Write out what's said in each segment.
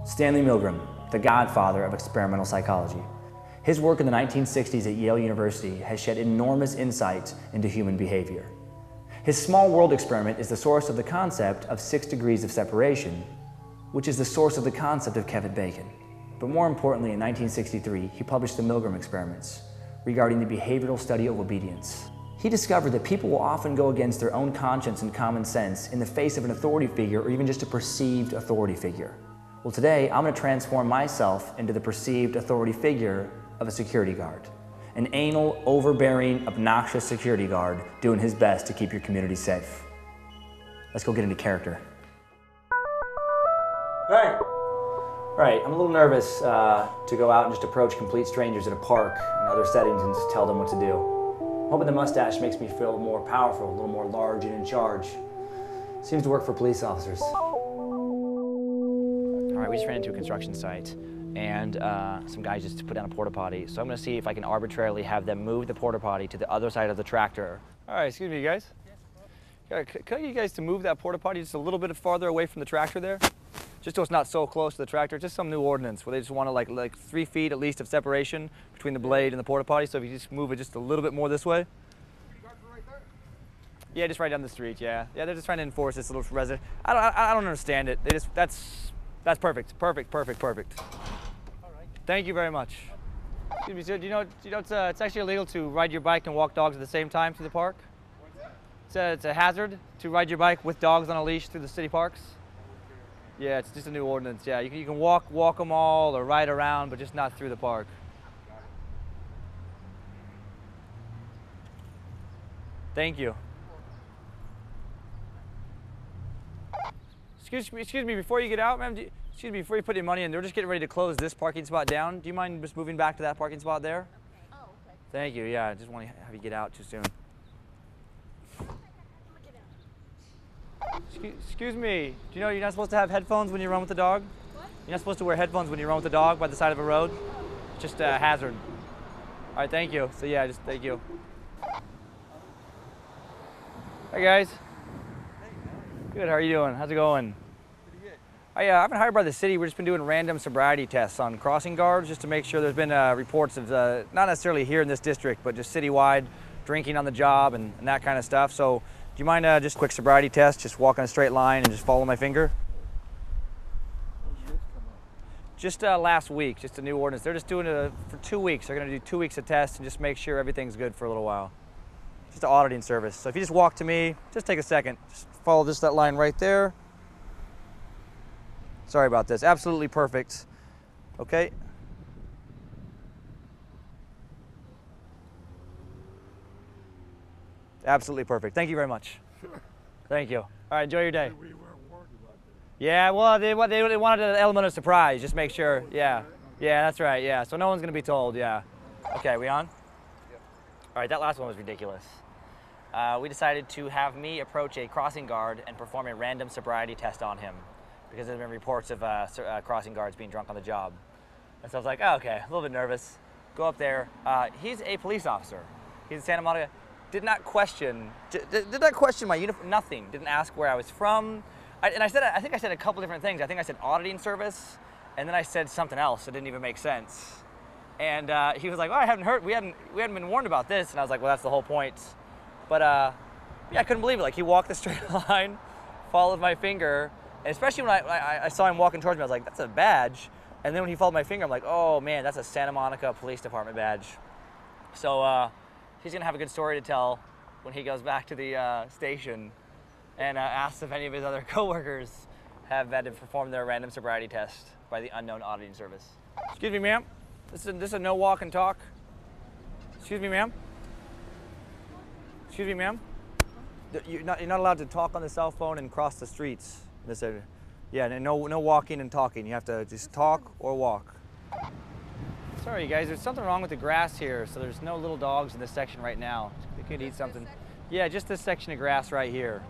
Stanley Milgram, the godfather of experimental psychology. His work in the 1960s at Yale University has shed enormous insight into human behavior. His small world experiment is the source of the concept of 6 degrees of separation, which is the source of the concept of Kevin Bacon. But more importantly, in 1963, he published the Milgram experiments regarding the behavioral study of obedience. He discovered that people will often go against their own conscience and common sense in the face of an authority figure or even just a perceived authority figure. Well, today, I'm going to transform myself into the perceived authority figure of a security guard. An anal, overbearing, obnoxious security guard doing his best to keep your community safe. Let's go get into character. Right, I'm a little nervous to go out and just approach complete strangers at a park and other settings and just tell them what to do. I'm hoping the mustache makes me feel more powerful, a little more large and in charge. Seems to work for police officers. All right, we just ran into a construction site and some guys just put down a porta potty. So I'm gonna see if I can arbitrarily have them move the porta potty to the other side of the tractor. All right, excuse me, guys. Can I get you guys to move that porta potty just a little bit farther away from the tractor there? Just so it's not so close to the tractor. Just some new ordinance where they just want to like 3 feet at least of separation between the blade and the porta potty. So if you just move it just a little bit more this way. Right there? Yeah, just right down the street. Yeah, they're just trying to enforce this little resident. I don't understand it. They just that's perfect. Perfect. All right. Thank you very much. Excuse me, sir. Do you know it's actually illegal to ride your bike and walk dogs at the same time through the park? What's that? It's a hazard to ride your bike with dogs on a leash through the city parks. Yeah, it's just a new ordinance. Yeah, you can walk them all or ride around, but just not through the park. Thank you. Excuse me, before you get out, ma'am, excuse me, before you put your money in, they're just getting ready to close this parking spot down. Do you mind just moving back to that parking spot there? Oh, okay. Thank you, yeah, I just want to have you get out too soon. Excuse me, do you know you're not supposed to have headphones when you run with the dog? What? You're not supposed to wear headphones when you run with the dog by the side of a road? It's just a hazard. All right, thank you. So yeah, just thank you. Hey guys. Good, how are you doing? How's it going? Pretty good. I've been hired by the city. We've just been doing random sobriety tests on crossing guards just to make sure there's been reports of, not necessarily here in this district, but just citywide, drinking on the job and that kind of stuff. So do you mind just a quick sobriety test, just walk in a straight line and just follow my finger? When did this come up? Just last week, just a new ordinance. They're just doing it for 2 weeks. They're gonna do 2 weeks of tests and just make sure everything's good for a little while. Just an auditing service. So if you just walk to me, just take a second. Just follow that line right there. Sorry about this, absolutely perfect. Okay. Absolutely perfect. Thank you very much. Sure. Thank you. All right, enjoy your day. We weren't warned about this. Yeah, well, they wanted an element of surprise, just make sure. Yeah, that's right, yeah. So no one's gonna be told, yeah. Okay, we on? Yep. All right, that last one was ridiculous. We decided to have me approach a crossing guard and perform a random sobriety test on him because there's been reports of crossing guards being drunk on the job. And so I was like, oh, okay, a little bit nervous. Go up there. He's a police officer. He's in Santa Monica. Did not question my uniform, nothing. Didn't ask where I was from. I think I said a couple different things. I think I said auditing service, and then I said something else that didn't even make sense. And he was like, well, I haven't heard, we hadn't been warned about this. And I was like, well, that's the whole point. But yeah, I couldn't believe it. Like, he walked the straight line, followed my finger, and especially when I saw him walking towards me, I was like, that's a badge. And then when he followed my finger, I'm like, oh man, that's a Santa Monica Police Department badge. So he's gonna have a good story to tell when he goes back to the station and asks if any of his other coworkers have had to perform their random sobriety test by the unknown auditing service. Excuse me, ma'am. This is a no walk and talk. Excuse me, ma'am. Excuse me, ma'am. You're not allowed to talk on the cell phone and cross the streets in this area. Yeah, and no walking and talking. You have to just talk or walk. Sorry, you guys. There's something wrong with the grass here, so there's no little dogs in this section right now. They could eat something. Yeah, just this section of grass right here.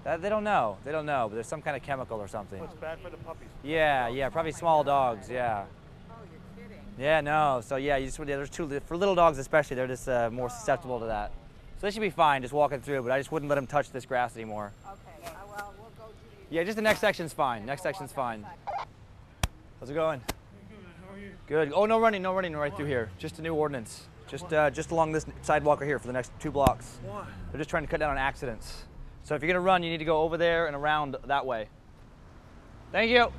They don't know. They don't know, but there's some kind of chemical or something. Oh, it's bad for the puppies. Yeah, probably small dogs. Yeah. Oh, you're kidding. Yeah, no. So yeah, there's for little dogs especially, they're just more susceptible to that. So they should be fine just walking through, but I just wouldn't let them touch this grass anymore. Okay, well, we'll go to the... Yeah, just the next section's fine. Next section's fine. How's it going? Good. How are you? Good. Oh, no running right through here. Just a new ordinance. Just along this sidewalk right here for the next 2 blocks. Why? They're just trying to cut down on accidents. So if you're gonna run, you need to go over there and around that way. Thank you.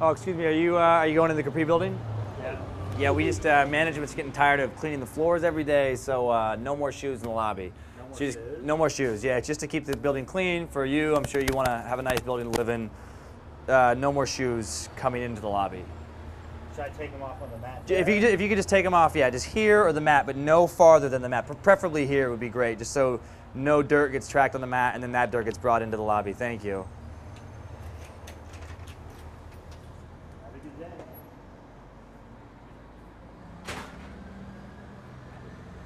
Oh, excuse me. Are you going in the Capri building? Yeah. Yeah, we just management's getting tired of cleaning the floors every day, so no more shoes in the lobby. No more shoes. Yeah, it's just to keep the building clean for you. I'm sure you want to have a nice building to live in. No more shoes coming into the lobby. Should I take them off on the mat? If you could just take them off, yeah, just here or the mat, but no farther than the mat. Preferably here would be great, just so no dirt gets tracked on the mat and then that dirt gets brought into the lobby. Thank you. Have a good day.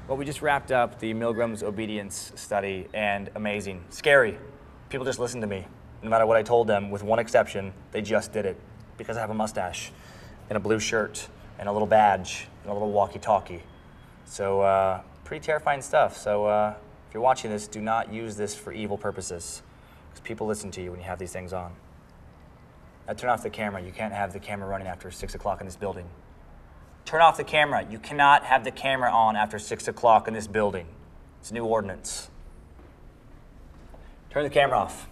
Well, we just wrapped up the Milgram's obedience study, and amazing. Scary. People just listened to me. No matter what I told them, with one exception, they just did it. Because I have a mustache, and a blue shirt, and a little badge, and a little walkie-talkie. So, pretty terrifying stuff. So, if you're watching this, do not use this for evil purposes. Because people listen to you when you have these things on. Now, turn off the camera. You can't have the camera running after 6 o'clock in this building. Turn off the camera. You cannot have the camera on after 6 o'clock in this building. It's a new ordinance. Turn the camera off.